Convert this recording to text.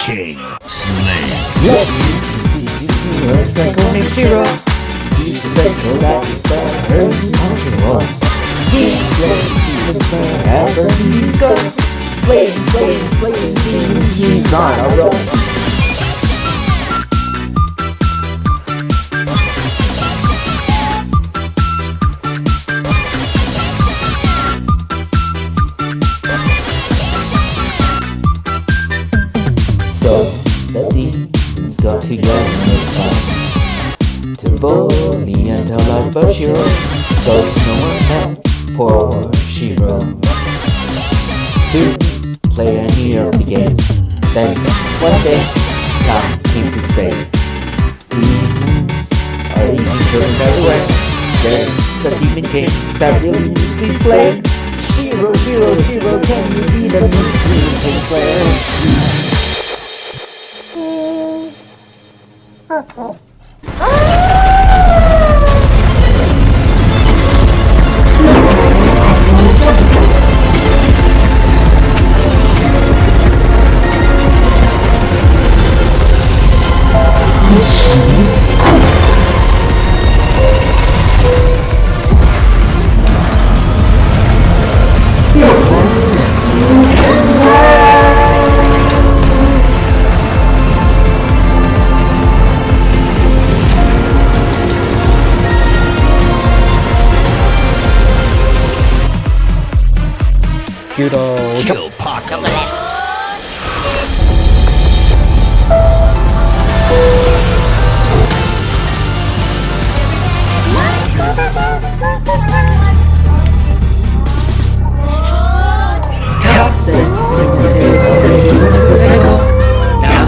KINGSLAYER. Zenko named Shiro. He's the Zenko that is better than Punctual. KINGSLAYER, ever he goes. Slaying demons, he's on a roll. So the demons got together to bully and tell lies about Shiro. So no one had poor Shiro to play any of the games. Then one day, time came to say, demons are eating children everywhere. There's the demon king that will be slain. Shiro, can you be the new KINGSLAYER? Okay. Shiro, Kill Pocket. Now